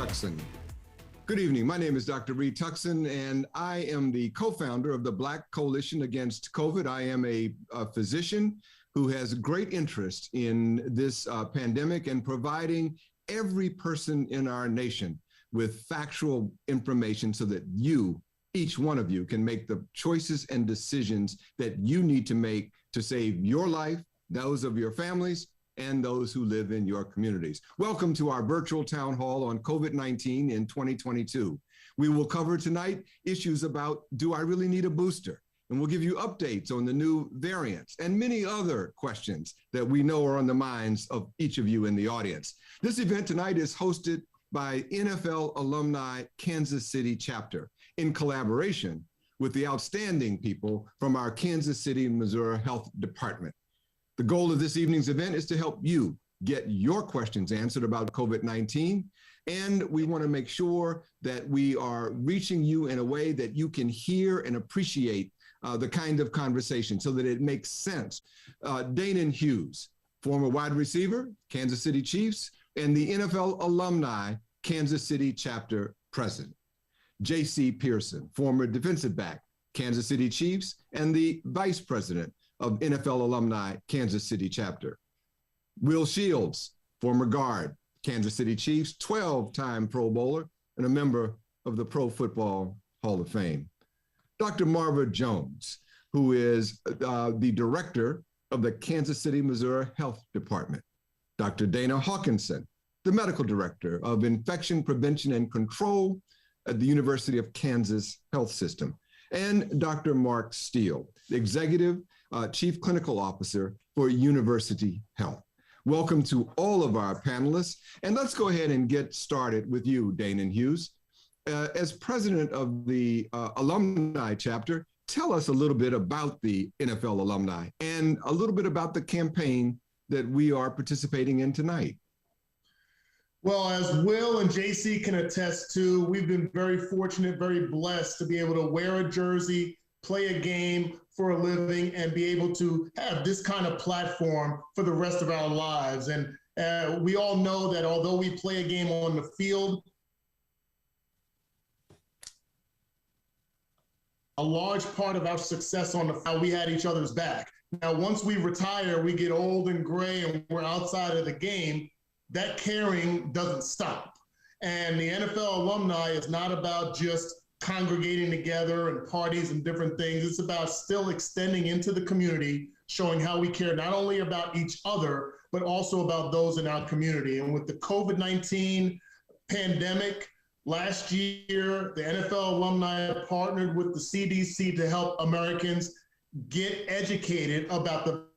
Tuckson. Good evening. My name is Dr. Reed Tuckson, and I am the co-founder of the Black Coalition Against COVID. I am a physician who has great interest in this pandemic and providing every person in our nation with factual information so that you, each one of you, can make the choices and decisions that you need to make to save your life, those of your families, and those who live in your communities. Welcome to our virtual town hall on COVID-19 in 2022. We will cover tonight issues about, do I really need a booster? And we'll give you updates on the new variants and many other questions that we know are on the minds of each of you in the audience. This event tonight is hosted by NFL Alumni Kansas City chapter in collaboration with the outstanding people from our Kansas City, Missouri Health Department. The goal of this evening's event is to help you get your questions answered about COVID-19. And we want to make sure that we are reaching you in a way that you can hear and appreciate the kind of conversation so that it makes sense. Danon Hughes, former wide receiver, Kansas City Chiefs, and the NFL Alumni Kansas City chapter president. J.C. Pearson, former defensive back, Kansas City Chiefs, and the vice president of NFL Alumni Kansas City chapter. Will Shields, former guard, Kansas City Chiefs, 12-time Pro Bowler, and a member of the Pro Football Hall of Fame. Dr. Marva Jones, who is the director of the Kansas City, Missouri Health Department. Dr. Dana Hawkinson, the medical director of Infection Prevention and Control at the University of Kansas Health System. And Dr. Mark Steele, the executive Chief Clinical Officer for University Health. Welcome to all of our panelists. And let's go ahead and get started with you, Danon Hughes. As president of the Alumni chapter, tell us a little bit about the NFL Alumni and a little bit about the campaign that we are participating in tonight. Well, as Will and JC can attest to, we've been very fortunate, very blessed to be able to wear a jersey, play a game for a living, and be able to have this kind of platform for the rest of our lives. And we all know that although we play a game on the field, a large part of our success on the field, we had each other's back. Now, once we retire, we get old and gray and we're outside of the game, that caring doesn't stop. And the NFL Alumni is not about just congregating together and parties and different things. It's about still extending into the community, showing how we care not only about each other, but also about those in our community. And with the COVID-19 pandemic, last year, the NFL Alumni partnered with the CDC to help Americans get educated about the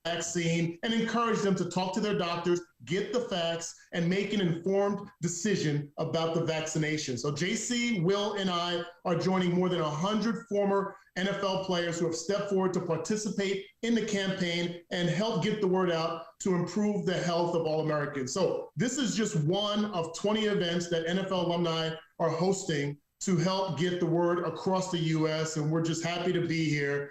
vaccine and encourage them to talk to their doctors, get the facts, and make an informed decision about the vaccination. So JC, Will, and I are joining more than 100 former NFL players who have stepped forward to participate in the campaign and help get the word out to improve the health of all Americans. So this is just one of 20 events that NFL Alumni are hosting to help get the word across the U.S., and we're just happy to be here.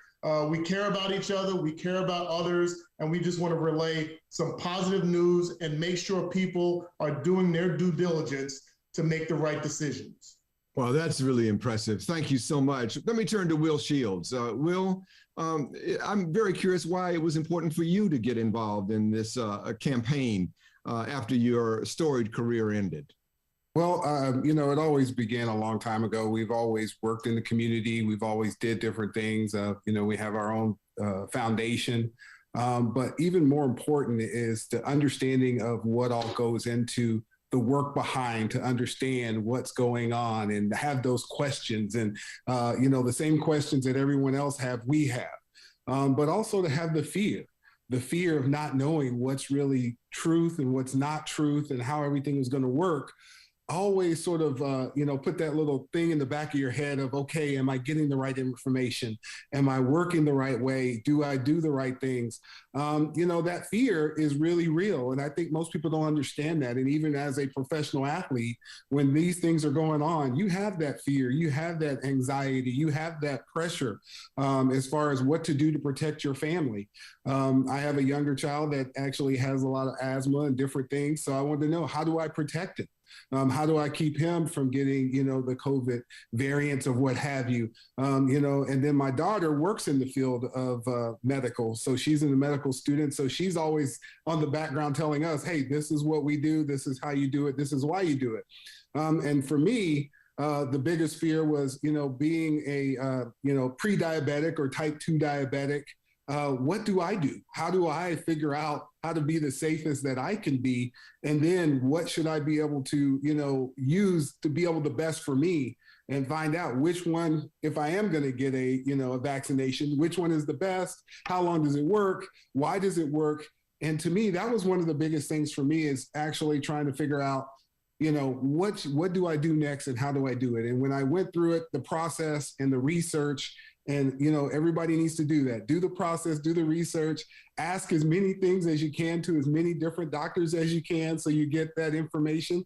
We care about each other, we care about others, and we just want to relay some positive news and make sure people are doing their due diligence to make the right decisions. Well, that's really impressive. Thank you so much. Let me turn to Will Shields. Will, I'm very curious why it was important for you to get involved in this campaign after your storied career ended. Well, it always began a long time ago. We've always worked in the community. We've always did different things. We have our own foundation. But even more important is the understanding of what all goes into the work behind to understand what's going on and have those questions. And, the same questions that everyone else have, we have. But also to have the fear of not knowing what's really truth and what's not truth and how everything is going to work. always sort of, put that little thing in the back of your head of, okay, am I getting the right information? Am I working the right way? Do I do the right things? That fear is really real. And I think most people don't understand that. And even as a professional athlete, when these things are going on, you have that fear, you have that anxiety, you have that pressure as far as what to do to protect your family. I have a younger child that actually has a lot of asthma and different things. So I wanted to know, how do I protect him? How do I keep him from getting, the COVID variants of what have you? And then my daughter works in the field of medical. So she's a medical student. So she's always on the background telling us, hey, this is what we do. This is how you do it. This is why you do it. And for me, the biggest fear was, being a, pre-diabetic or type 2 diabetic. What do I do? How do I figure out how to be the safest that I can be? And then what should I be able to, use to be able to best for me, and find out which one, if I am going to get a vaccination, which one is the best? How long does it work? Why does it work? And to me, that was one of the biggest things for me, is actually trying to figure out, what do I do next and how do I do it? And when I went through it, the process and the research, and, everybody needs to do that. Do the process, do the research, ask as many things as you can to as many different doctors as you can, so you get that information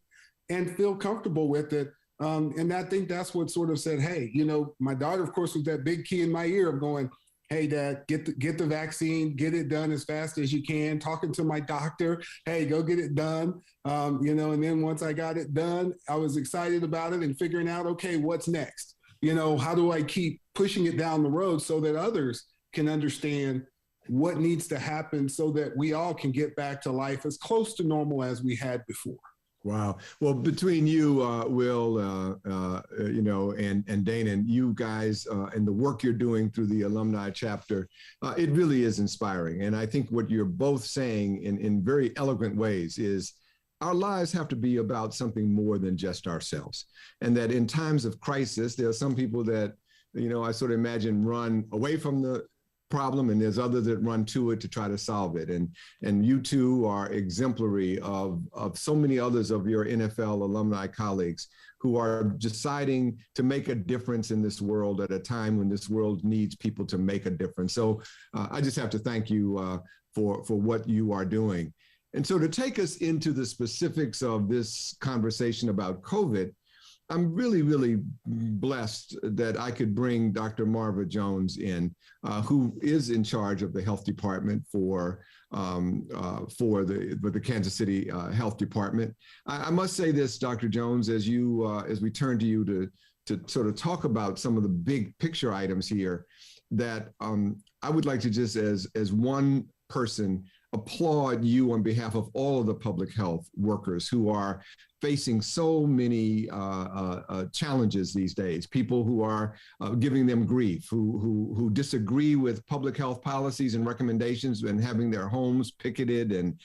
and feel comfortable with it. And I think that's what sort of said, hey, my daughter, of course, was that big key in my ear of going, hey, Dad, get the vaccine, get it done as fast as you can. Talking to my doctor, hey, go get it done. And then once I got it done, I was excited about it and figuring out, okay, what's next? How do I keep pushing it down the road so that others can understand what needs to happen so that we all can get back to life as close to normal as we had before? Wow. Well, between you, Will, and Dana, and you guys, and the work you're doing through the Alumni chapter, it really is inspiring. And I think what you're both saying in very eloquent ways is, our lives have to be about something more than just ourselves. And that in times of crisis, there are some people that, I sort of imagine run away from the problem, and there's others that run to it to try to solve it. And you two are exemplary of so many others of your NFL alumni colleagues who are deciding to make a difference in this world at a time when this world needs people to make a difference. So I just have to thank you for what you are doing. And so to take us into the specifics of this conversation about COVID, I'm really, really blessed that I could bring Dr. Marva Jones in, who is in charge of the health department for the Kansas City Health Department. I must say this, Dr. Jones, as we turn to you to sort of talk about some of the big picture items here, that I would like to just, as one person, applaud you on behalf of all of the public health workers who are facing so many challenges these days. People who are giving them grief, who disagree with public health policies and recommendations, and having their homes picketed and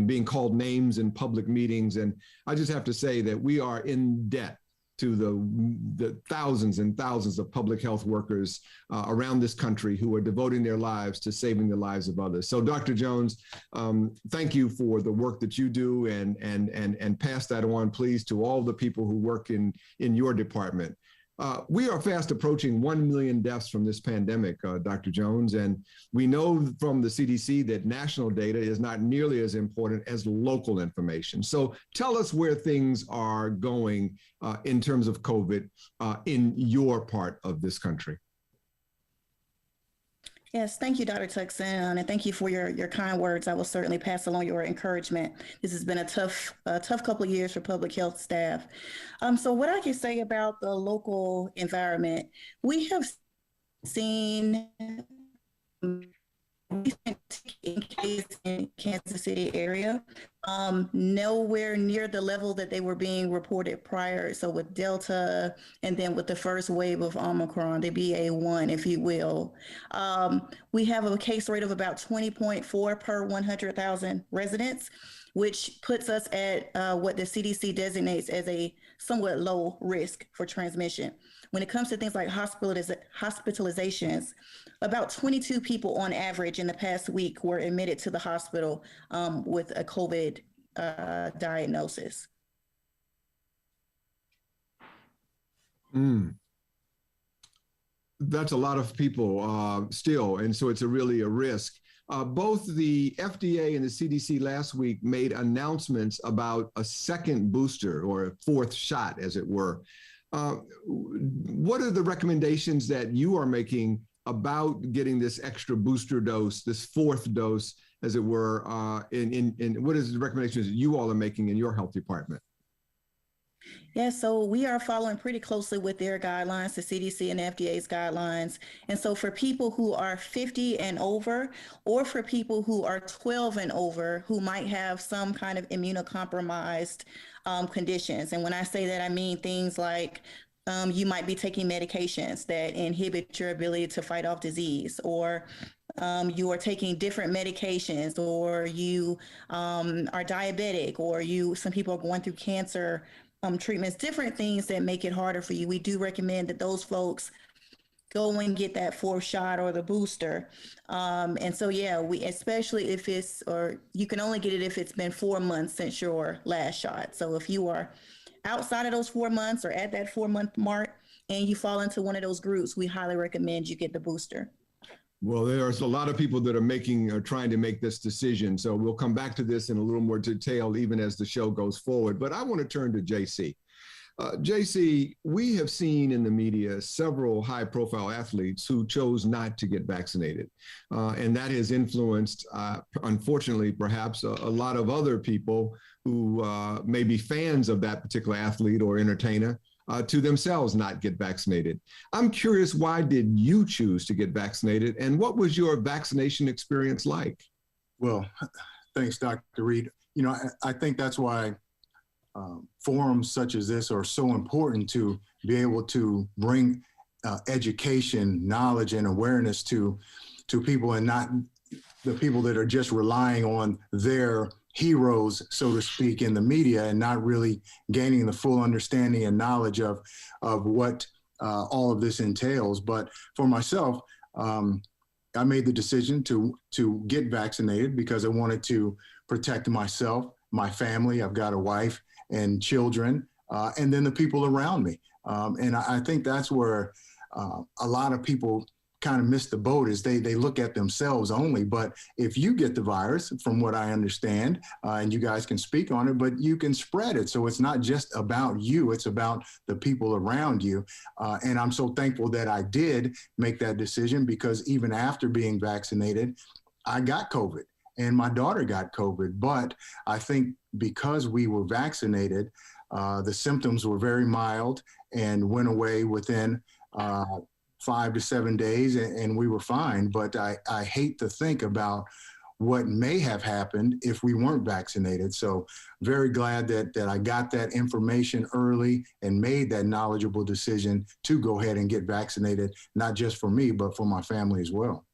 being called names in public meetings. And I just have to say that we are in debt to the thousands and thousands of public health workers around this country who are devoting their lives to saving the lives of others. So Dr. Jones, thank you for the work that you do, and pass that on, please, to all the people who work in your department. We are fast approaching 1 million deaths from this pandemic, Dr. Jones, and we know from the CDC that national data is not nearly as important as local information. So tell us where things are going in terms of COVID in your part of this country. Yes, thank you, Dr. Tuckson, and thank you for your kind words. I will certainly pass along your encouragement. This has been a tough couple of years for public health staff. So what I can say about the local environment, we have seen in Kansas City area, nowhere near the level that they were being reported prior. So with Delta, and then with the first wave of Omicron, the BA.1, if you will, we have a case rate of about 20.4 per 100,000 residents, which puts us at what the CDC designates as a somewhat low risk for transmission. When it comes to things like hospitalizations, about 22 people on average in the past week were admitted to the hospital with a COVID diagnosis. Mm. That's a lot of people still, and so it's really a risk. Both the FDA and the CDC last week made announcements about a second booster or a fourth shot, as it were. What are the recommendations that you are making about getting this extra booster dose, this fourth dose, as it were, and what is the recommendations that you all are making in your health department? Yeah, so we are following pretty closely with their guidelines, the CDC and FDA's guidelines. And so for people who are 50 and over, or for people who are 12 and over, who might have some kind of immunocompromised conditions. And when I say that, I mean things like you might be taking medications that inhibit your ability to fight off disease, or you are taking different medications, or you are diabetic, or some people are going through cancer treatments, different things that make it harder for you. We do recommend that those folks go and get that fourth shot or the booster. And so, yeah, especially if you can only get it if it's been 4 months since your last shot. So if you are outside of those 4 months or at that 4-month mark and you fall into one of those groups, we highly recommend you get the booster. Well, there's a lot of people that are trying to make this decision. So we'll come back to this in a little more detail, even as the show goes forward. But I want to turn to JC. JC, we have seen in the media several high-profile athletes who chose not to get vaccinated. And that has influenced, unfortunately, perhaps a lot of other people who may be fans of that particular athlete or entertainer to themselves not get vaccinated. I'm curious, why did you choose to get vaccinated, and what was your vaccination experience like? Well, thanks, Dr. Reed. You know, I think that's why forums such as this are so important, to be able to bring education, knowledge, and awareness to people, and not the people that are just relying on their heroes, so to speak, in the media, and not really gaining the full understanding and knowledge of what all of this entails. But for myself, I made the decision to get vaccinated because I wanted to protect myself, my family. I've got a wife and children, and then the people around me. And I think that's where a lot of people kind of miss the boat, is they look at themselves only. But if you get the virus, from what I understand, and you guys can speak on it, but you can spread it. So it's not just about you, it's about the people around you. And I'm so thankful that I did make that decision, because even after being vaccinated, I got COVID and my daughter got COVID. But I think because we were vaccinated, the symptoms were very mild and went away within 5 to 7 days, and we were fine. But I hate to think about what may have happened if we weren't vaccinated. So very glad that I got that information early and made that knowledgeable decision to go ahead and get vaccinated, not just for me, but for my family as well.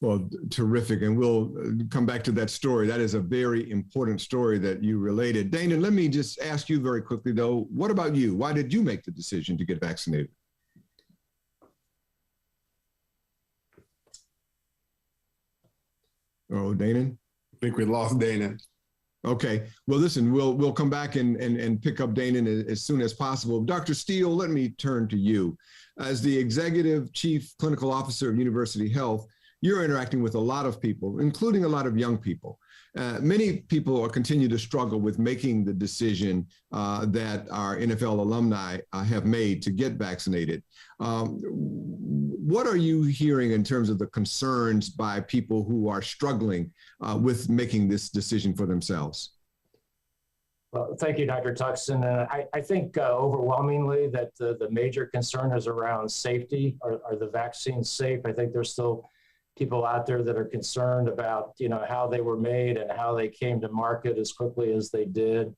Well, terrific. And we'll come back to that story. That is a very important story that you related. Dana, let me just ask you very quickly, though, what about you? Why did you make the decision to get vaccinated? Oh, Dana? I think we lost Dana. Okay. Well, listen, we'll come back and pick up Dana as soon as possible. Dr. Steele, let me turn to you. As the Executive Chief Clinical Officer of University Health, you're interacting with a lot of people, including a lot of young people. Many people continue to struggle with making the decision that our NFL alumni have made to get vaccinated. What are you hearing in terms of the concerns by people who are struggling with making this decision for themselves? Well, thank you, Dr. Tuckson. I think overwhelmingly that the major concern is around safety. Are the vaccines safe? I think there's still people out there that are concerned about, how they were made and how they came to market as quickly as they did,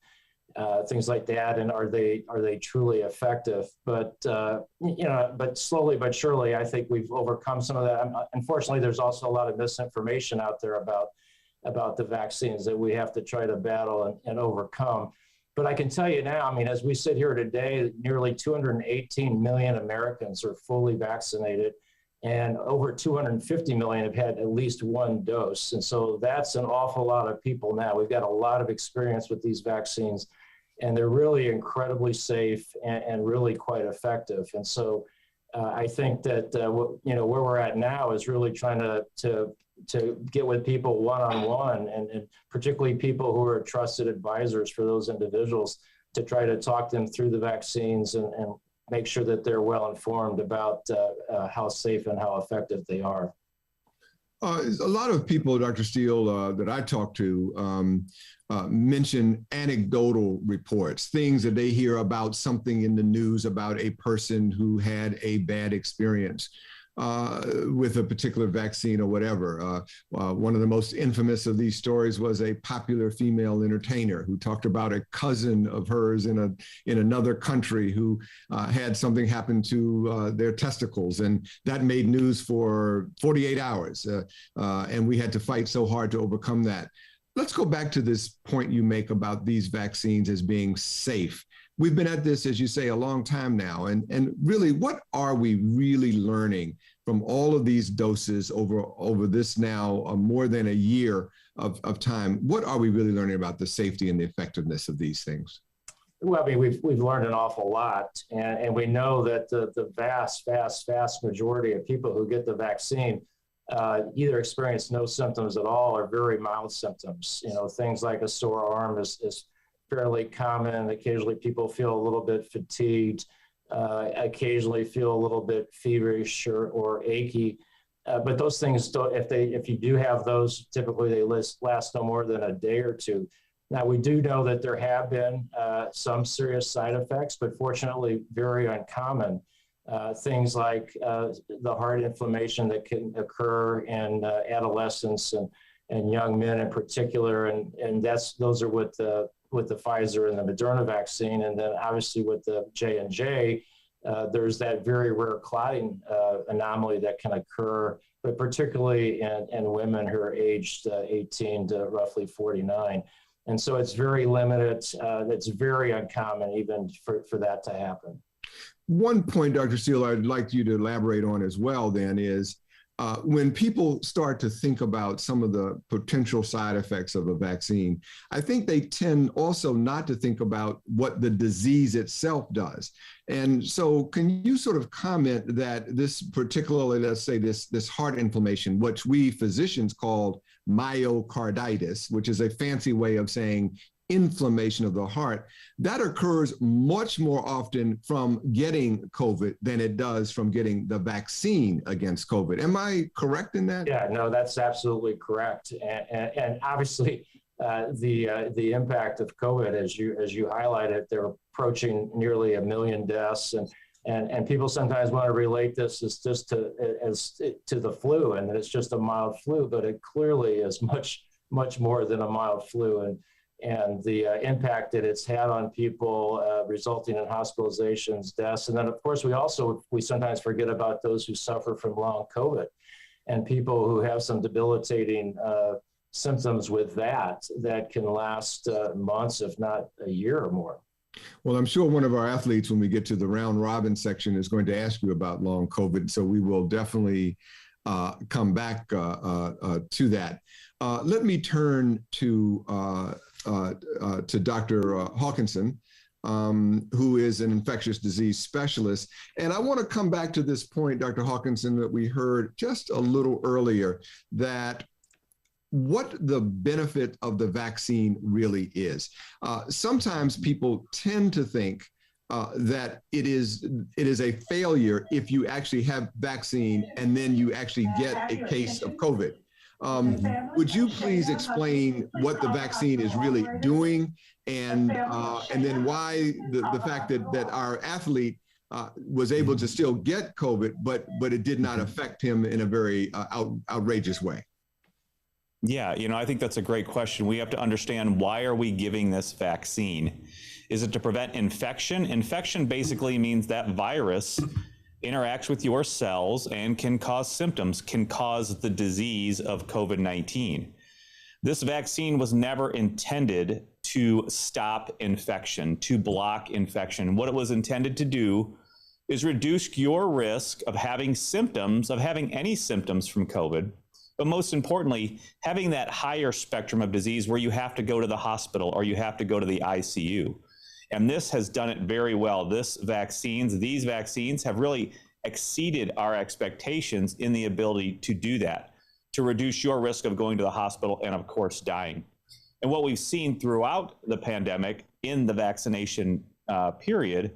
things like that. And are they truly effective? But but slowly but surely, I think we've overcome some of that. Unfortunately, there's also a lot of misinformation out there about the vaccines that we have to try to battle and overcome. But I can tell you now, as we sit here today, nearly 218 million Americans are fully vaccinated, and over 250 million have had at least one dose. And so that's an awful lot of people now. We've got a lot of experience with these vaccines. and they're really incredibly safe and really quite effective. And so I think that where we're at now is really trying to get with people one-on-one, and particularly people who are trusted advisors for those individuals, to try to talk them through the vaccines and make sure that they're well informed about how safe and how effective they are. A lot of people, Dr. Steele, that I talk to mention anecdotal reports, things that they hear about something in the news about a person who had a bad experience with a particular vaccine or whatever. One of the most infamous of these stories was a popular female entertainer who talked about a cousin of hers in another country who had something happen to their testicles, and that made news for 48 hours. And we had to fight so hard to overcome that. Let's go back to this point you make about these vaccines as being safe. We've been at this, as you say, a long time now. And really, what are we really learning from all of these doses over this now more than a year of time? What are we really learning about the safety and the effectiveness of these things? Well, I mean, we've learned an awful lot. And we know that the vast majority of people who get the vaccine either experience no symptoms at all or very mild symptoms. Things like a sore arm is fairly common. Occasionally people feel a little bit fatigued, occasionally feel a little bit feverish or achy. But those things don't, if you do have those, typically they last no more than a day or two. Now, we do know that there have been some serious side effects, but fortunately very uncommon. Things like the heart inflammation that can occur in adolescents and young men in particular, and those are with the Pfizer and the Moderna vaccine. And then obviously with the J&J, there's that very rare clotting anomaly that can occur, but particularly in women who are aged 18 to roughly 49. And so it's very limited. It's very uncommon even for that to happen. One point, Dr. Steele, I'd like you to elaborate on as well then is when people start to think about some of the potential side effects of a vaccine, I think they tend also not to think about what the disease itself does. And so can you sort of comment that this particularly, let's say this heart inflammation, which we physicians call myocarditis, which is a fancy way of saying inflammation of the heart, that occurs much more often from getting COVID than it does from getting the vaccine against COVID. Am I correct in that? Yeah, no, that's absolutely correct. And obviously, the impact of COVID, as you highlighted, they're approaching nearly 1 million deaths, and people sometimes want to relate this as just to the flu, and it's just a mild flu, but it clearly is much more than a mild flu, and the impact that it's had on people, resulting in hospitalizations, deaths. And then, of course, we sometimes forget about those who suffer from long COVID and people who have some debilitating symptoms with that can last months, if not a year or more. Well, I'm sure one of our athletes, when we get to the round robin section, is going to ask you about long COVID. So we will definitely come back to that. Let me turn to Dr. Hawkinson, who is an infectious disease specialist. And I want to come back to this point, Dr. Hawkinson, that we heard just a little earlier, that what the benefit of the vaccine really is. Sometimes people tend to think that it is a failure if you actually have vaccine and then you actually get a case of COVID. Would you please explain what the vaccine is really doing, and then why the fact that our athlete was able to still get COVID, but it did not affect him in a very outrageous way? Yeah, I think that's a great question. We have to understand, why are we giving this vaccine? Is it to prevent infection? Infection basically means that virus interacts with your cells and can cause symptoms, can cause the disease of COVID-19. This vaccine was never intended to stop infection, to block infection. What it was intended to do is reduce your risk of having symptoms, of having any symptoms from COVID, but most importantly, having that higher spectrum of disease where you have to go to the hospital or you have to go to the ICU. And this has done it very well. These vaccines have really exceeded our expectations in the ability to do that, to reduce your risk of going to the hospital and, of course, dying. And what we've seen throughout the pandemic in the vaccination period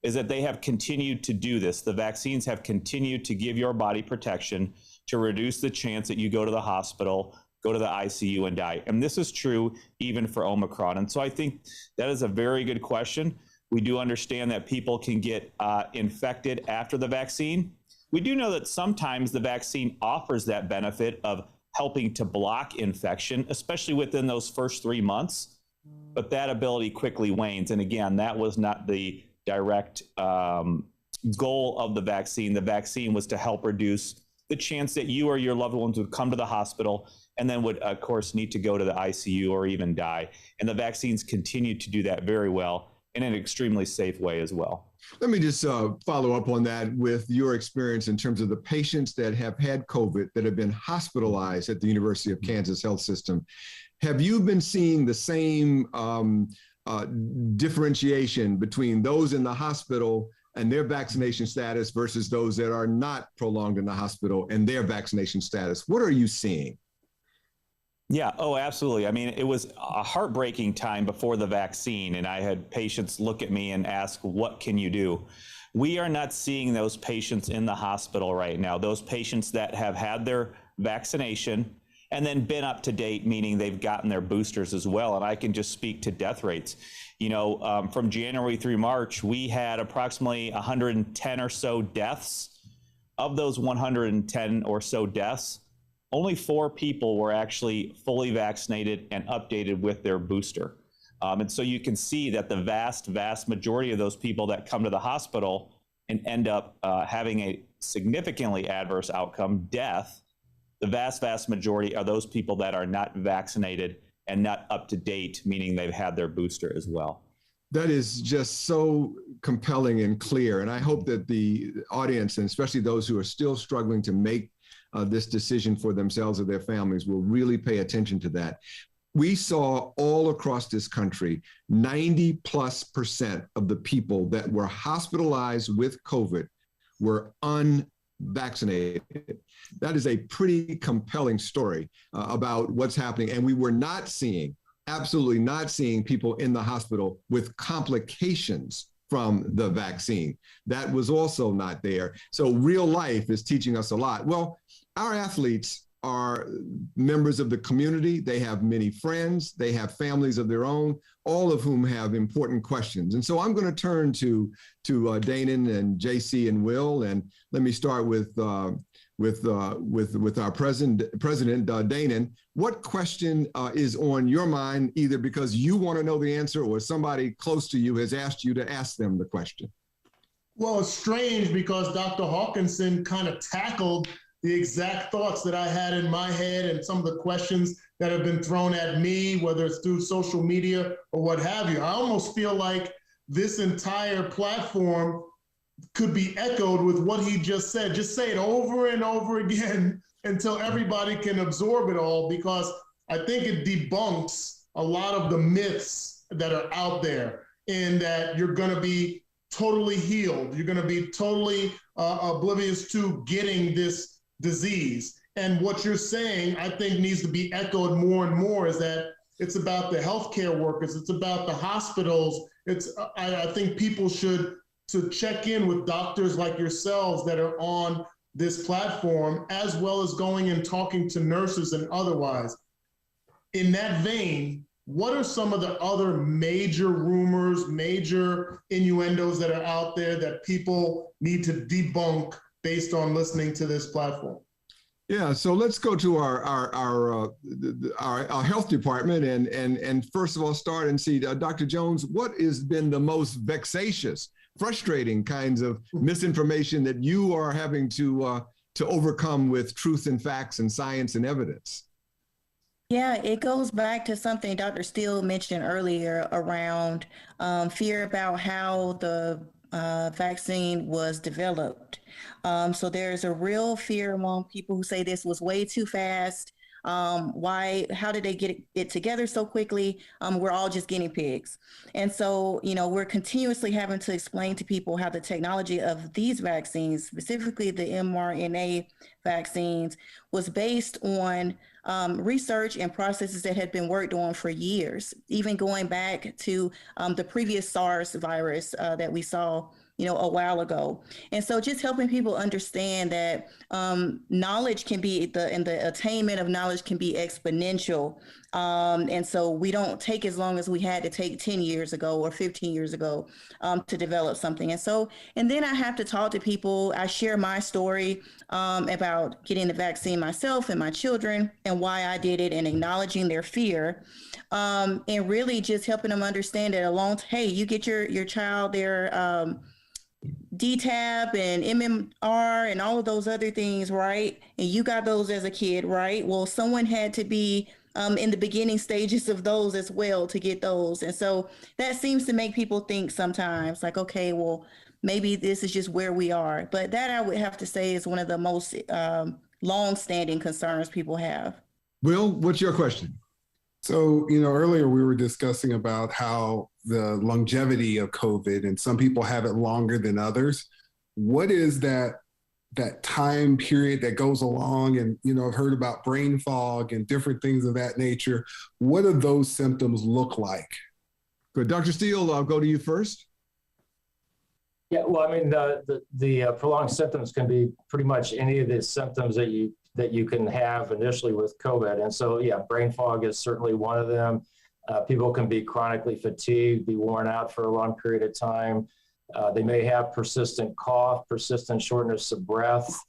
is that they have continued to do this. The vaccines have continued to give your body protection to reduce the chance that you go to the hospital, go to the ICU and die. And this is true even for Omicron. And so I think that is a very good question. We do understand that people can get infected after the vaccine. We do know that sometimes the vaccine offers that benefit of helping to block infection, especially within those first 3 months. But that ability quickly wanes. And again, that was not the direct goal of the vaccine. The vaccine was to help reduce the chance that you or your loved ones would come to the hospital and then would, of course, need to go to the ICU or even die. And the vaccines continue to do that very well in an extremely safe way as well. Let me just follow up on that with your experience in terms of the patients that have had COVID that have been hospitalized at the University of Kansas Health System. Have you been seeing the same differentiation between those in the hospital and their vaccination status versus those that are not prolonged in the hospital and their vaccination status? What are you seeing? Yeah, oh, absolutely. I mean, it was a heartbreaking time before the vaccine, and I had patients look at me and ask, what can you do? We are not seeing those patients in the hospital right now. Those patients that have had their vaccination and then been up to date, meaning they've gotten their boosters as well. And I can just speak to death rates. You know, from January through March, we had approximately 110 or so deaths. Of those 110 or so deaths, only 4 people were actually fully vaccinated and updated with their booster. And so you can see that the vast majority of those people that come to the hospital and end up having a significantly adverse outcome, death, the vast majority are those people that are not vaccinated and not up to date, meaning they've had their booster as well. That is just so compelling and clear. And I hope that the audience, and especially those who are still struggling to make this decision for themselves or their families, will really pay attention to that. We saw all across this country, 90+% of the people that were hospitalized with COVID were unvaccinated. That is a pretty compelling story about what's happening. And we were not seeing, absolutely not seeing people in the hospital with complications from the vaccine. That was also not there. So real life is teaching us a lot. Well, our athletes are members of the community. They have many friends. They have families of their own, all of whom have important questions. And so I'm going to turn to Danon and JC and Will. And let me start with our president, Danon. What question is on your mind, either because you want to know the answer or somebody close to you has asked you to ask them the question? Well, it's strange because Dr. Hawkinson kind of tackled the exact thoughts that I had in my head and some of the questions that have been thrown at me, whether it's through social media or what have you. I almost feel like this entire platform could be echoed with what he just said. Just say it over and over again until everybody can absorb it all, because I think it debunks a lot of the myths that are out there, in that you're going to be totally healed. You're going to be totally oblivious to getting this disease. And what you're saying, I think, needs to be echoed more and more, is that it's about the healthcare workers. It's about the hospitals. I think people should check in with doctors like yourselves that are on this platform, as well as going and talking to nurses and otherwise. In that vein, what are some of the other major rumors, major innuendos that are out there that people need to debunk based on listening to this platform? Yeah, so let's go to our health department and first of all start and see, Dr. Jones, what has been the most vexatious, frustrating kinds of misinformation that you are having to overcome with truth and facts and science and evidence? Yeah, it goes back to something Dr. Steele mentioned earlier around fear about how the vaccine was developed. So there's a real fear among people who say this was way too fast. How did they get it together so quickly? We're all just guinea pigs. And so, we're continuously having to explain to people how the technology of these vaccines, specifically the mRNA vaccines, was based on research and processes that had been worked on for years, even going back to the previous SARS virus that we saw a while ago. And so just helping people understand that knowledge can be and the attainment of knowledge can be exponential. And so we don't take as long as we had to take 10 years ago or 15 years ago to develop something. And then I have to talk to people. I share my story about getting the vaccine myself and my children and why I did it, and acknowledging their fear, and really just helping them understand that hey, you get your child their DTaP and MMR and all of those other things, right? And you got those as a kid, right? Well, someone had to be in the beginning stages of those as well to get those. And so that seems to make people think sometimes like, okay, well, maybe this is just where we are. But that I would have to say is one of the most long-standing concerns people have. Will, what's your question? So, earlier we were discussing about how the longevity of COVID, and some people have it longer than others. What is that time period that goes along? And, I've heard about brain fog and different things of that nature. What do those symptoms look like? Good. Dr. Steele, I'll go to you first. Yeah, well, I mean, the prolonged symptoms can be pretty much any of the symptoms that you can have initially with COVID. And so, yeah, brain fog is certainly one of them. People can be chronically fatigued, be worn out for a long period of time. They may have persistent cough, persistent shortness of breath.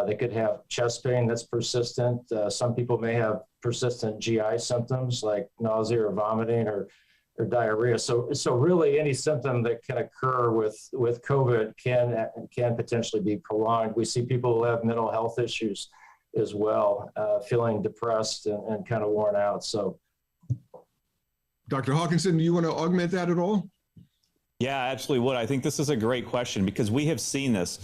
They could have chest pain that's persistent. Some people may have persistent GI symptoms like nausea or vomiting or diarrhea. So really any symptom that can occur with COVID can potentially be prolonged. We see people who have mental health issues as well, feeling depressed and kind of worn out. So, Dr. Hawkinson, do you want to augment that at all? Yeah, I absolutely would. I think this is a great question because we have seen this.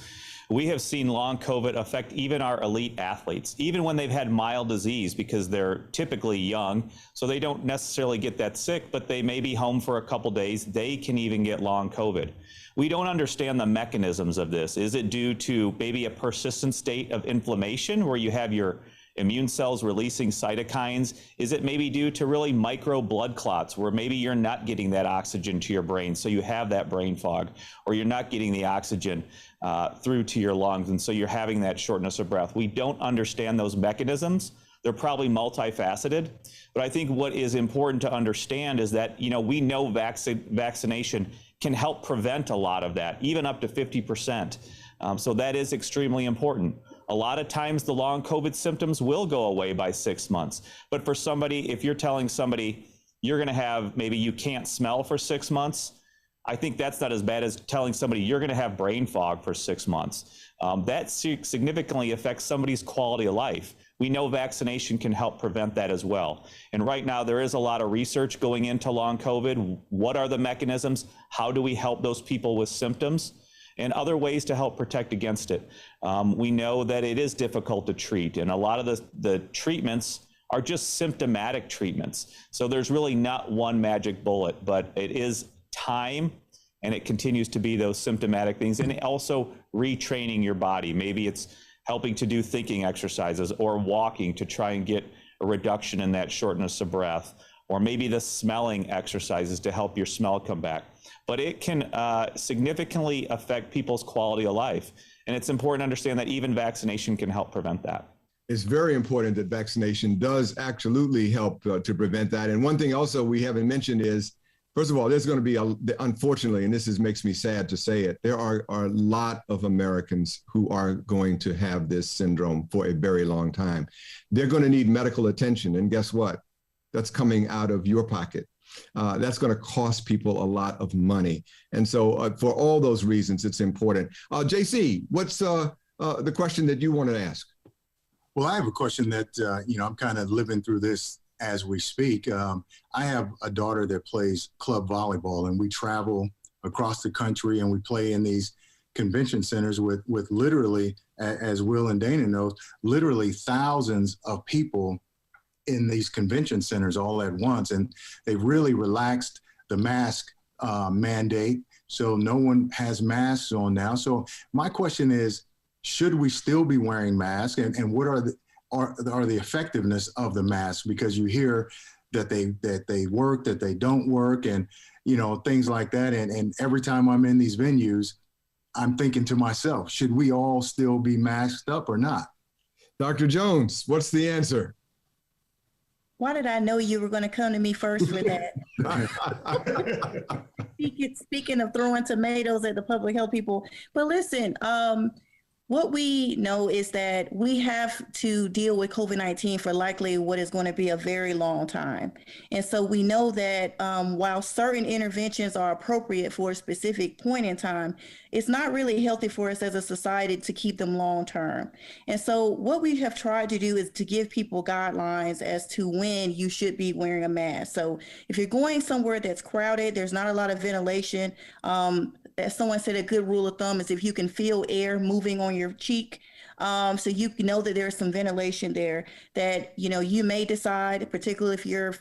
We have seen long COVID affect even our elite athletes, even when they've had mild disease, because they're typically young, so they don't necessarily get that sick, but they may be home for a couple days. They can even get long COVID. We don't understand the mechanisms of this. Is it due to maybe a persistent state of inflammation where you have your immune cells releasing cytokines? Is it maybe due to really micro blood clots where maybe you're not getting that oxygen to your brain, so you have that brain fog, or you're not getting the oxygen through to your lungs, and so you're having that shortness of breath? We don't understand those mechanisms. They're probably multifaceted, but I think what is important to understand is that, we know vaccination can help prevent a lot of that, even up to 50%. So that is extremely important. A lot of times the long COVID symptoms will go away by 6 months. But for somebody, if you're telling somebody you're going to have, maybe you can't smell for 6 months, I think that's not as bad as telling somebody you're going to have brain fog for 6 months. That significantly affects somebody's quality of life. We know vaccination can help prevent that as well. And right now there is a lot of research going into long COVID. What are the mechanisms? How do we help those people with symptoms? And other ways to help protect against it. We know that it is difficult to treat, and a lot of the treatments are just symptomatic treatments. So there's really not one magic bullet, but it is time, and it continues to be those symptomatic things, and also retraining your body. Maybe it's helping to do thinking exercises or walking to try and get a reduction in that shortness of breath, or maybe the smelling exercises to help your smell come back. But it can significantly affect people's quality of life. And it's important to understand that even vaccination can help prevent that. It's very important that vaccination does absolutely help to prevent that. And one thing also we haven't mentioned is, first of all, there's going to be, unfortunately, and this makes me sad to say it, there are a lot of Americans who are going to have this syndrome for a very long time. They're going to need medical attention. And guess what? That's coming out of your pocket. That's going to cost people a lot of money. And so for all those reasons, it's important. JC, what's the question that you want to ask? Well, I have a question that, I'm kind of living through this as we speak. I have a daughter that plays club volleyball, and we travel across the country and we play in these convention centers with literally, as Will and Dana know, literally thousands of people in these convention centers all at once. And they really relaxed the mask mandate. So no one has masks on now. So my question is, should we still be wearing masks? And what are the effectiveness of the masks? Because you hear that they work, that they don't work, and things like that. And every time I'm in these venues, I'm thinking to myself, should we all still be masked up or not? Dr. Jones, what's the answer? Why did I know you were going to come to me first for that? Speaking of throwing tomatoes at the public health people, but listen, what we know is that we have to deal with COVID-19 for likely what is going to be a very long time. And so we know that while certain interventions are appropriate for a specific point in time, it's not really healthy for us as a society to keep them long term. And so what we have tried to do is to give people guidelines as to when you should be wearing a mask. So if you're going somewhere that's crowded, there's not a lot of ventilation, as someone said, a good rule of thumb is if you can feel air moving on your cheek, so you know that there's some ventilation there, that you may decide, particularly if your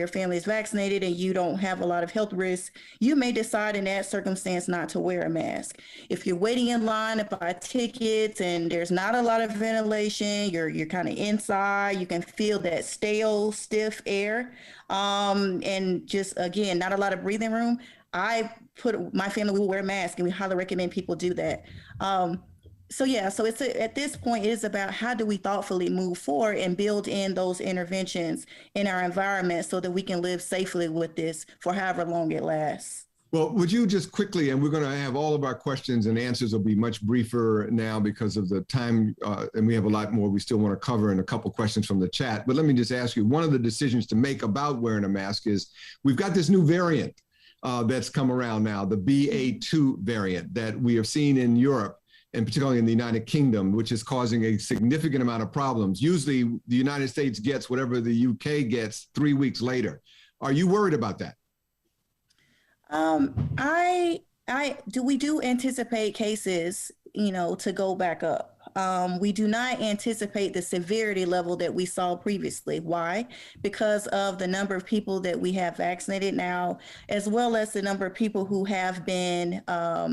family is vaccinated and you don't have a lot of health risks, you may decide in that circumstance not to wear a mask. If you're waiting in line to buy tickets and there's not a lot of ventilation, you're kind of inside, you can feel that stale, stiff air, and just again, not a lot of breathing room. My family will wear masks, and we highly recommend people do that. So at this point, it is about how do we thoughtfully move forward and build in those interventions in our environment so that we can live safely with this for however long it lasts. Well, would you just quickly, and we're going to have all of our questions and answers will be much briefer now because of the time, and we have a lot more we still want to cover and a couple questions from the chat. But let me just ask you, one of the decisions to make about wearing a mask is we've got this new variant that's come around now, the BA.2 variant that we have seen in Europe, and particularly in the United Kingdom, which is causing a significant amount of problems. Usually the United States gets whatever the UK gets 3 weeks later. Are you worried about that? We do anticipate cases, to go back up. We do not anticipate the severity level that we saw previously. Why? Because of the number of people that we have vaccinated now, as well as the number of people who have been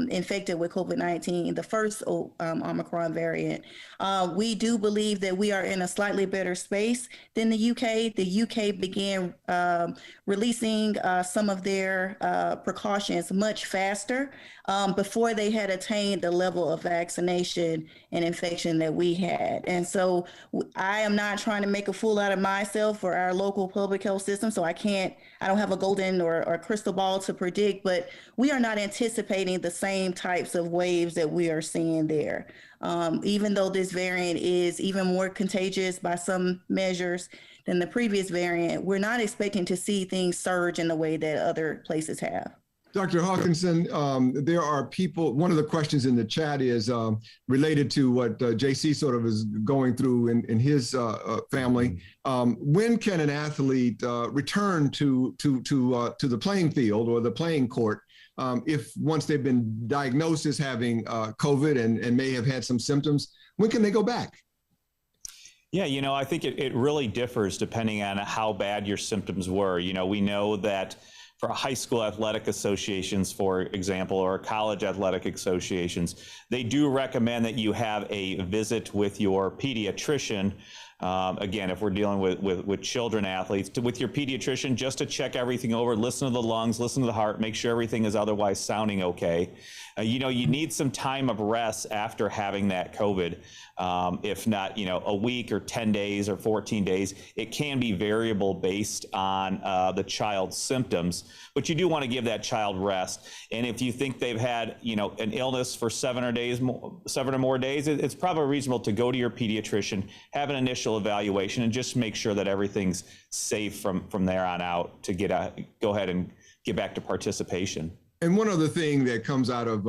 infected with COVID-19, the first Omicron variant. We do believe that we are in a slightly better space than the UK. The UK began releasing some of their precautions much faster before they had attained the level of vaccination and infection that we had. And so I am not trying to make a fool out of myself or our local public health system. So I don't have a golden or crystal ball to predict, but we are not anticipating the same types of waves that we are seeing there. Even though this variant is even more contagious by some measures than the previous variant, we're not expecting to see things surge in the way that other places have. Dr. Hawkinson, there are people, one of the questions in the chat is related to what JC sort of is going through in his family. When can an athlete return to the playing field or the playing court if once they've been diagnosed as having COVID and may have had some symptoms? When can they go back? Yeah, I think it really differs depending on how bad your symptoms were. We know that for high school athletic associations, for example, or college athletic associations, they do recommend that you have a visit with your pediatrician. Again, if we're dealing with children athletes, with your pediatrician, just to check everything over, listen to the lungs, listen to the heart, make sure everything is otherwise sounding okay. You need some time of rest after having that COVID. If not, a week or 10 days or 14 days, it can be variable based on the child's symptoms, but you do want to give that child rest. And if you think they've had, an illness for 7 or more days, it's probably reasonable to go to your pediatrician, have an initial evaluation, and just make sure that everything's safe from there on out to go ahead and get back to participation. And one other thing that comes out of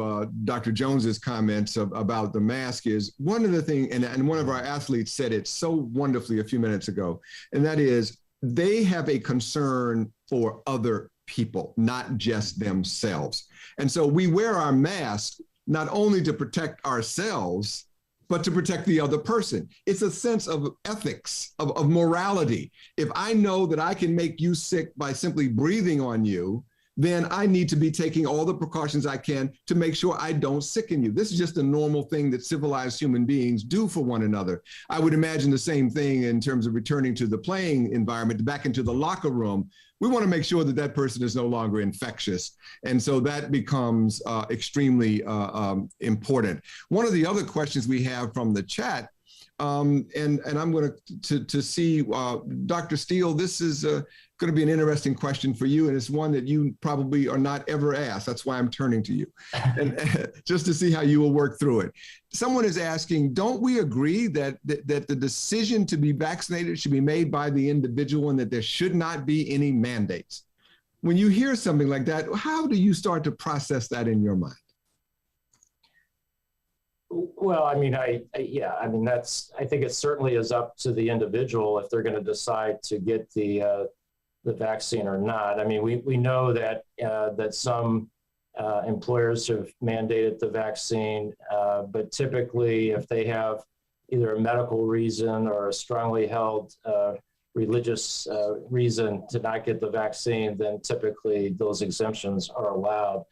Dr. Jones's comments about the mask is one of the things, and one of our athletes said it so wonderfully a few minutes ago, and that is they have a concern for other people, not just themselves. And so we wear our masks not only to protect ourselves but to protect the other person. It's a sense of ethics, of morality. If I know that I can make you sick by simply breathing on you, then I need to be taking all the precautions I can to make sure I don't sicken you. This is just a normal thing that civilized human beings do for one another. I would imagine the same thing in terms of returning to the playing environment, back into the locker room. We want to make sure that that person is no longer infectious. And so that becomes extremely important. One of the other questions we have from the chat, and I'm going to see, Dr. Steele, this is going to be an interesting question for you, and it's one that you probably are not ever asked. That's why I'm turning to you, and just to see how you will work through it. Someone is asking, don't we agree that the decision to be vaccinated should be made by the individual and that there should not be any mandates? When you hear something like that, how do you start to process that in your mind? Well, I mean, I think it certainly is up to the individual if they're going to decide to get the vaccine or not. I mean, we know that that some employers have mandated the vaccine, but typically if they have either a medical reason or a strongly held religious reason to not get the vaccine, then typically those exemptions are allowed.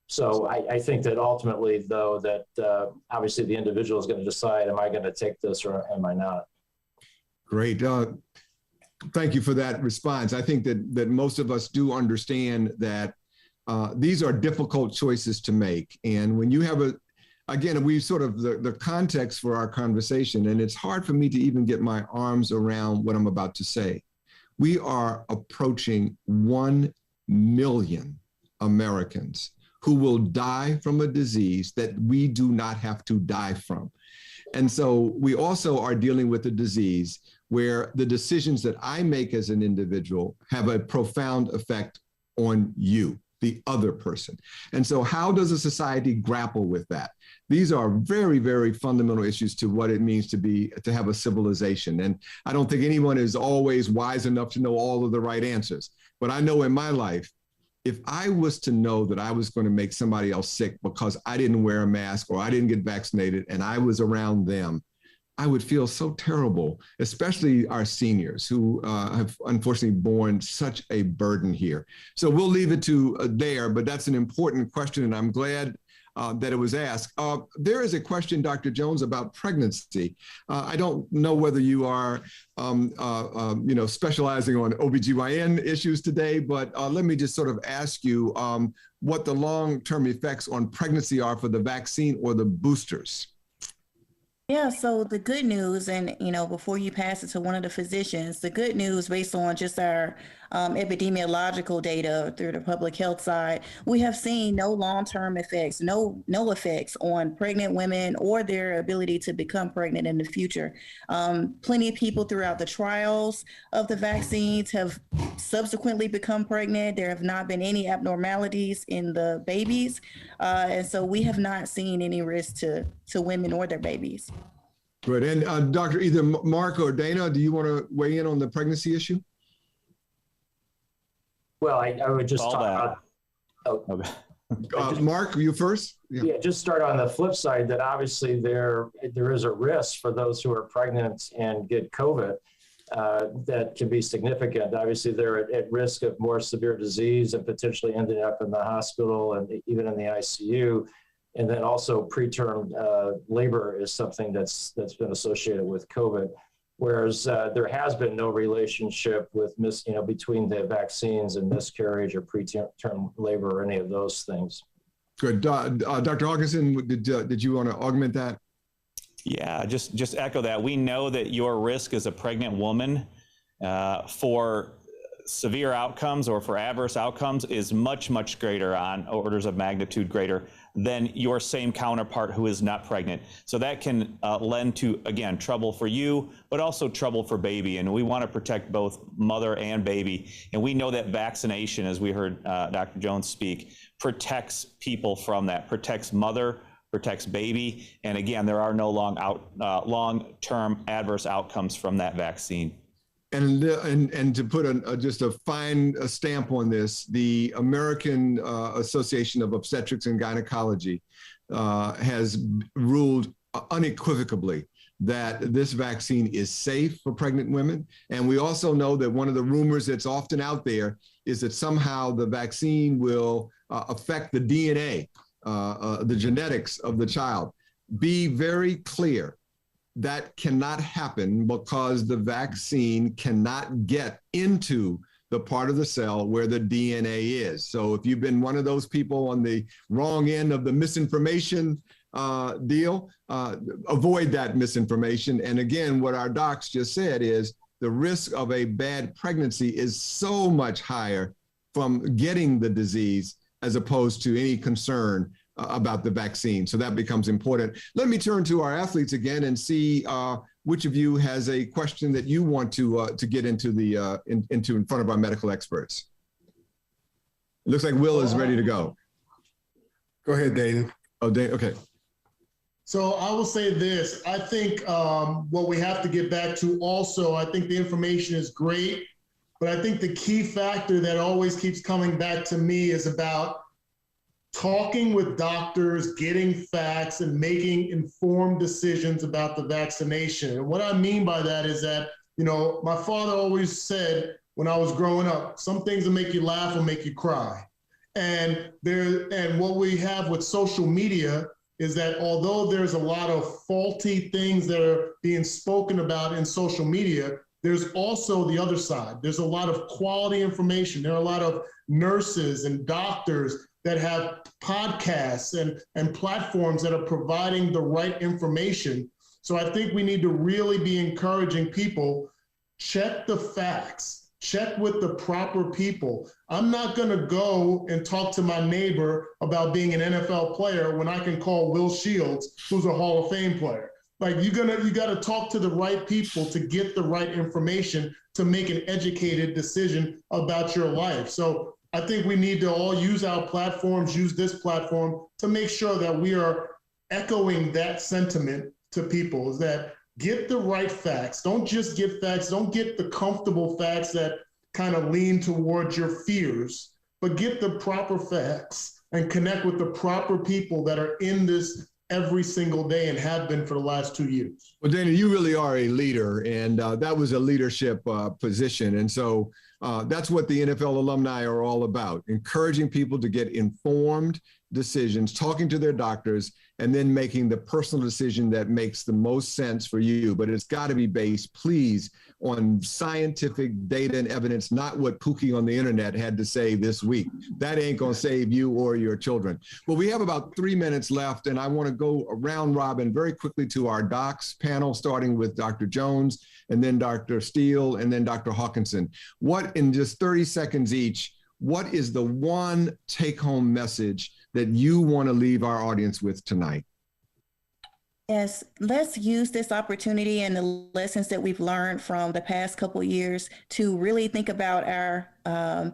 So I think that ultimately, though, that obviously the individual is going to decide, am I going to take this or am I not? Great. Thank you for that response. I think that most of us do understand that these are difficult choices to make. And when you have again, we sort of the context for our conversation, and it's hard for me to even get my arms around what I'm about to say. We are approaching 1 million Americans who will die from a disease that we do not have to die from. And so we also are dealing with a disease where the decisions that I make as an individual have a profound effect on you, the other person. And so how does a society grapple with that? These are very, very fundamental issues to what it means to have a civilization. And I don't think anyone is always wise enough to know all of the right answers. But I know in my life, if I was to know that I was going to make somebody else sick because I didn't wear a mask or I didn't get vaccinated and I was around them, I would feel so terrible, especially our seniors who have unfortunately borne such a burden here. So we'll leave it to there, but that's an important question, and I'm glad that it was asked. There is a question, Dr. Jones, about pregnancy. I don't know whether you are, specializing on OBGYN issues today, but let me just sort of ask you what the long-term effects on pregnancy are for the vaccine or the boosters. Yeah, so the good news, and before you pass it to one of the physicians, the good news based on just our epidemiological data through the public health side, we have seen no long-term effects, no effects on pregnant women or their ability to become pregnant in the future. Plenty of people throughout the trials of the vaccines have subsequently become pregnant. There have not been any abnormalities in the babies. And so we have not seen any risk to women or their babies. Good. And Dr. either Mark or Dana, do you want to weigh in on the pregnancy issue? Well, I would just talk about, Mark, you first? Yeah, just start on the flip side that obviously there is a risk for those who are pregnant and get COVID that can be significant. Obviously, they're at risk of more severe disease and potentially ending up in the hospital and even in the ICU. And then also preterm labor is something that's been associated with COVID. Whereas there has been no relationship with between the vaccines and miscarriage or preterm labor or any of those things. Good. Dr. Hawkinson, did you want to augment that? Yeah, just echo that. We know that your risk as a pregnant woman for severe outcomes or for adverse outcomes is much, much greater, on orders of magnitude greater than your same counterpart who is not pregnant. So that can lend to, again, trouble for you, but also trouble for baby. And we want to protect both mother and baby. And we know that vaccination, as we heard Dr. Jones speak, protects people from that, protects mother, protects baby. And again, there are no long-term adverse outcomes from that vaccine. And to put just a fine stamp on this, the American Association of Obstetrics and Gynecology has ruled unequivocally that this vaccine is safe for pregnant women. And we also know that one of the rumors that's often out there is that somehow the vaccine will affect the DNA, the genetics of the child. Be very clear. That cannot happen because the vaccine cannot get into the part of the cell where the DNA is. So if you've been one of those people on the wrong end of the misinformation deal, avoid that misinformation. And again, what our docs just said is the risk of a bad pregnancy is so much higher from getting the disease as opposed to any concern about the vaccine. So that becomes important. Let me turn to our athletes again and see which of you has a question that you want to get into the in front of our medical experts. It looks like Will is ready to go. Go ahead, Dana. Oh, Dana, okay. So I will say this, I think what we have to get back to also, I think the information is great, but I think the key factor that always keeps coming back to me is about talking with doctors, getting facts, and making informed decisions about the vaccination. And what I mean by that is that, you know, my father always said when I was growing up, some things will make you laugh or make you cry. And what we have with social media is that although there's a lot of faulty things that are being spoken about in social media, there's also the other side. There's a lot of quality information. There are a lot of nurses and doctors that have podcasts and platforms that are providing the right information. So I think we need to really be encouraging people, check the facts. Check with the proper people. I'm not gonna go and talk to my neighbor about being an NFL player when I can call Will Shields, who's a Hall of Fame player. Like you gotta talk to the right people to get the right information to make an educated decision about your life. So I think we need to all use our platforms, use this platform to make sure that we are echoing that sentiment to people, is that get the right facts. Don't just get facts. Don't get the comfortable facts that kind of lean towards your fears, but get the proper facts and connect with the proper people that are in this every single day and have been for the last 2 years. Well, Dana, you really are a leader, and that was a leadership position. And so that's what the NFL alumni are all about, encouraging people to get informed decisions, talking to their doctors, and then making the personal decision that makes the most sense for you. But it's got to be based, please, on scientific data and evidence, not what Pookie on the internet had to say this week. That ain't going to save you or your children. Well, we have about 3 minutes left, and I want to go around robin very quickly to our docs panel, starting with Dr. Jones, and then Dr. Steele, and then Dr. Hawkinson. What, in just 30 seconds each, what is the one take-home message that you want to leave our audience with tonight? Yes, let's use this opportunity and the lessons that we've learned from the past couple of years to really think about our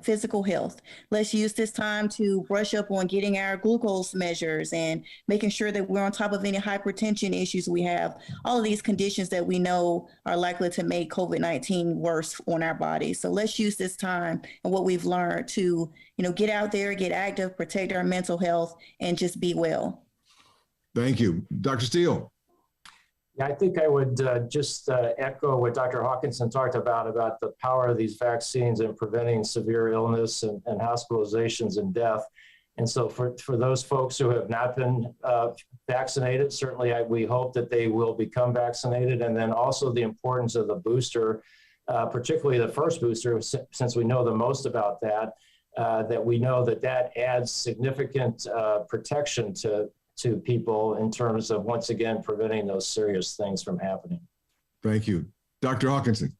physical health. Let's use this time to brush up on getting our glucose measures and making sure that we're on top of any hypertension issues we have, all of these conditions that we know are likely to make COVID-19 worse on our bodies. So let's use this time and what we've learned to, get out there, get active, protect our mental health, and just be well. Thank you. Dr. Steele. Yeah, I think I would just echo what Dr. Hawkinson talked about the power of these vaccines in preventing severe illness and hospitalizations and death. And so for those folks who have not been vaccinated, certainly we hope that they will become vaccinated. And then also the importance of the booster, particularly the first booster, since we know the most about that, that we know that adds significant protection to people in terms of, once again, preventing those serious things from happening. Thank you. Dr. Hawkinson.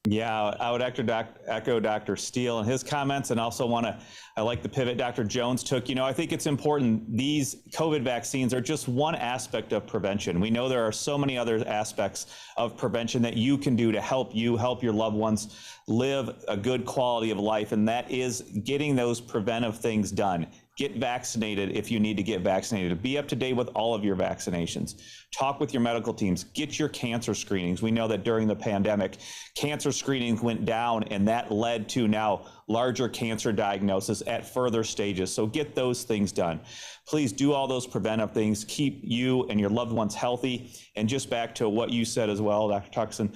Yeah, I would echo Dr. Steele and his comments, and also I like the pivot Dr. Jones took. I think it's important. These COVID vaccines are just one aspect of prevention. We know there are so many other aspects of prevention that you can do to help your loved ones live a good quality of life, and that is getting those preventive things done. Get vaccinated if you need to get vaccinated. Be up to date with all of your vaccinations. Talk with your medical teams. Get your cancer screenings. We know that during the pandemic, cancer screenings went down, and that led to now larger cancer diagnosis at further stages. So get those things done. Please do all those preventive things. Keep you and your loved ones healthy. And just back to what you said as well, Dr. Tuckson,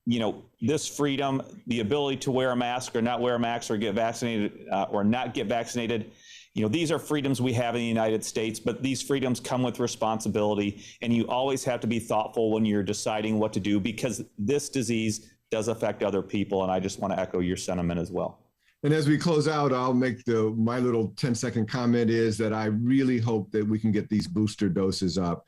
you know, this freedom, the ability to wear a mask or not wear a mask or get vaccinated or not get vaccinated, you know, these are freedoms we have in the United States, but these freedoms come with responsibility, and you always have to be thoughtful when you're deciding what to do, because this disease does affect other people. And I just want to echo your sentiment as well. And as we close out, I'll make my little 10-second comment is that I really hope that we can get these booster doses up.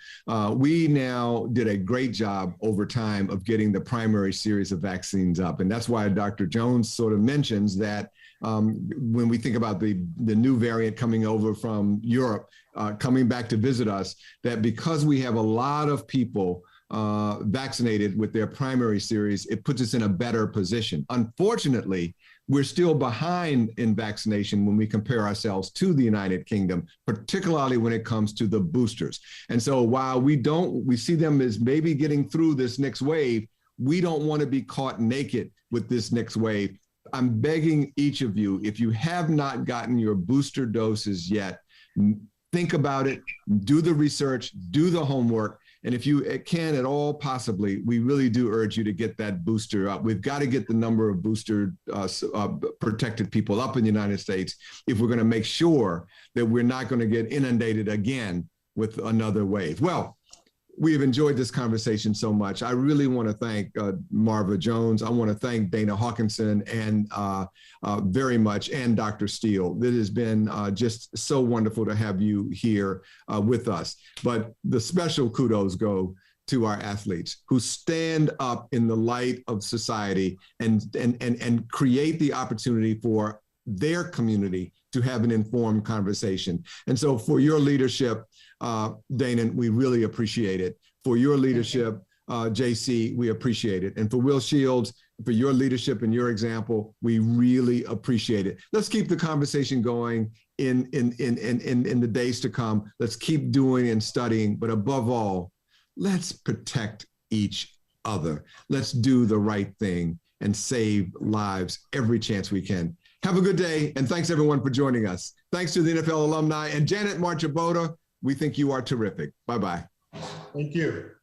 We now did a great job over time of getting the primary series of vaccines up. And that's why Dr. Jones sort of mentions that when we think about the new variant coming over from Europe, coming back to visit us, that because we have a lot of people vaccinated with their primary series, it puts us in a better position. Unfortunately, we're still behind in vaccination when we compare ourselves to the United Kingdom, particularly when it comes to the boosters. And so while we see them as maybe getting through this next wave, we don't want to be caught naked with this next wave. I'm begging each of you, if you have not gotten your booster doses yet, think about it, do the research, do the homework. And if you can at all possibly, we really do urge you to get that booster up. We've got to get the number of booster protected people up in the United States if we're going to make sure that we're not going to get inundated again with another wave. Well, we have enjoyed this conversation so much. I really want to thank Marva Jones. I want to thank Dana Hawkinson and very much, and Dr. Steele. It has been just so wonderful to have you here with us. But the special kudos go to our athletes who stand up in the light of society and create the opportunity for their community to have an informed conversation. And so for your leadership, Dana, we really appreciate it. For your leadership, JC, we appreciate it. And for Will Shields, for your leadership and your example, we really appreciate it. Let's keep the conversation going in the days to come. Let's keep doing and studying, but above all, let's protect each other. Let's do the right thing and save lives every chance we can. Have a good day, and thanks everyone for joining us. Thanks to the NFL alumni and Janet Marchabota. We think you are terrific. Bye-bye. Thank you.